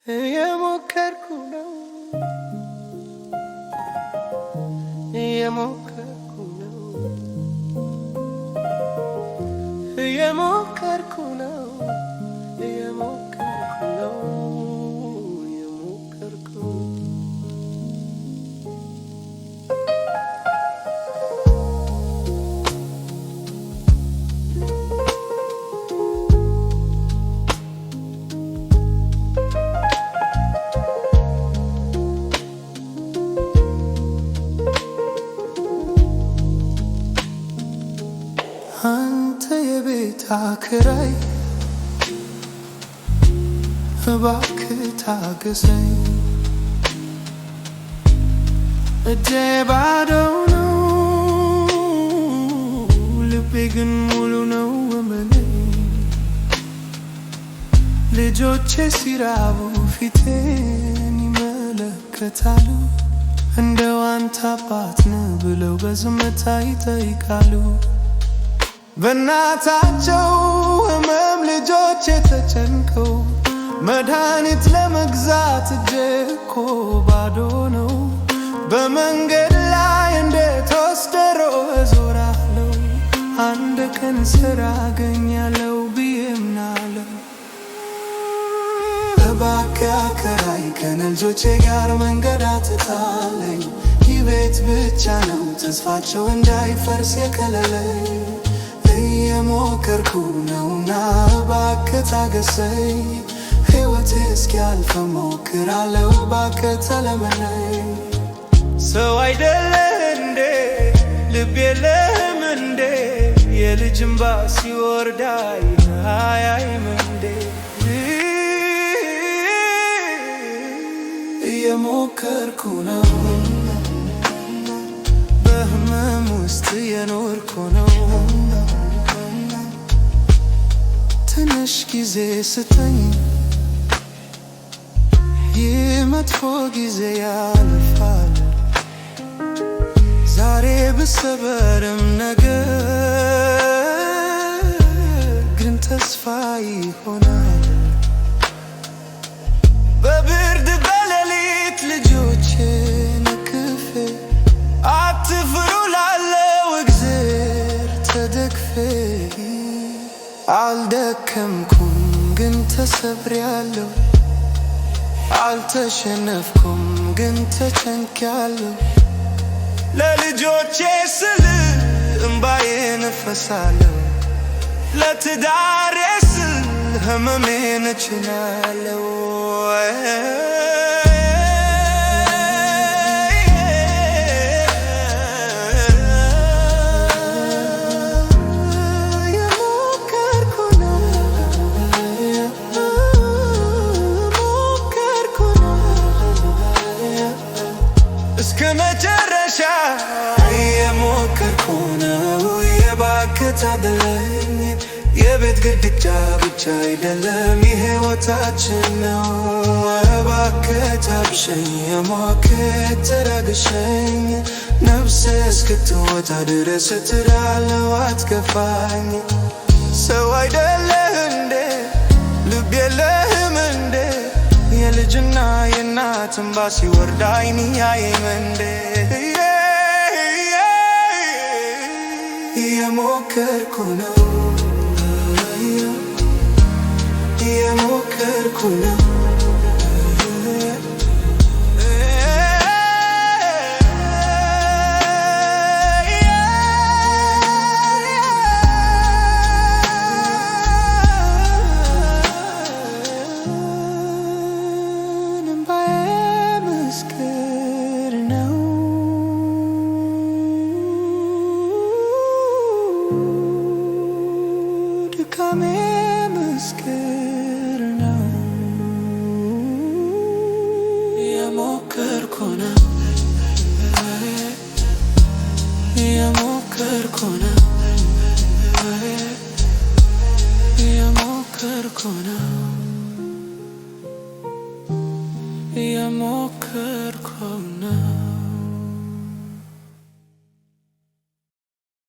የሞከርኩ ነው የሞከርኩ ነው የሞከርኩ ነው የሞከርኩ ነው የሞከርኩ አንተ የቤት አከራይ እባክህ ታገሰኝ፣ እጄ ባዶ ነው ልቤ ግን ሙሉ ነው። እመነኝ ልጆቼ ሲራቡ ፊቴን ይመለከታሉ፣ እንደው አንተ አባት ነህ ብለው በዝምታ ይጠይቃሉ። በእናታቸው ሕመም ልጆቼ ተጨንቀው መድኃኒት ለመግዛት እጄ እኮ ባዶ ነው። በመንገድ ላይ እንዴት ወስደሮ እዞራለሁ፣ አንድ ቀን ስራ አገኛለሁ ብዬ ምናለሁ። እባክህ አከራይ ከልጆቼ ጋር መንገድ አትጣለኝ፣ ይህ ቤት ብቻ ነው ተስፋቸው እንዳይፈርስ የከለለኝ። እየሞከርኩ ነውና እባክህ ታገሰኝ፣ ሕይወቴ እስኪያልፍ ሞክራለሁ እባክህ ተለመነኝ። ሰው አይደለህ እንዴ ልብ የለህም እንዴ የልጅ እንባ ሲወርድ አያይም እንዴ? እየሞከርኩ ነው በህመም ውስጥ የኖርኩ ነው። ትንሽ ጊዜ ስጠኝ፣ ይህ መጥፎ ጊዜ ያልፋል። ዛሬ ብሰበርም ነገር ግን ተስፋ ይሆናል። በብርድ በሌሊት ልጆቼን እቅፌ አትፍሩ ላለው እግዜር ተደግፌ አልደከምኩም ግን ተሰብሬያለሁ፣ አልተሸነፍኩም ግን ተጨንቄያለሁ። ለልጆቼ ስል እምባዬን እፈሳለሁ፣ ለትዳሬ ስል ህመሜን እችላለሁ። እስከ መጨረሻ የሞከርኩ ነው። እባክህ ታደለኝ፣ የቤት ግድግዳ ብቻ አይደለም የሕይወታችን ነው። እባክህ ታብሸኝ፣ የሞክር ተራግሸኝ፣ ነፍሴ እስክትወጣ ድረስ ትዳለው አትገፋኝ። ሰው አይደለህ እንዴ ልብ የለህም እንዴ የልጅና የእናት እንባ ሲወርድ አይን ያየም እንዴ? እየሞከርኩ ነው እየሞከርኩ ነው ድካሜ ምስክር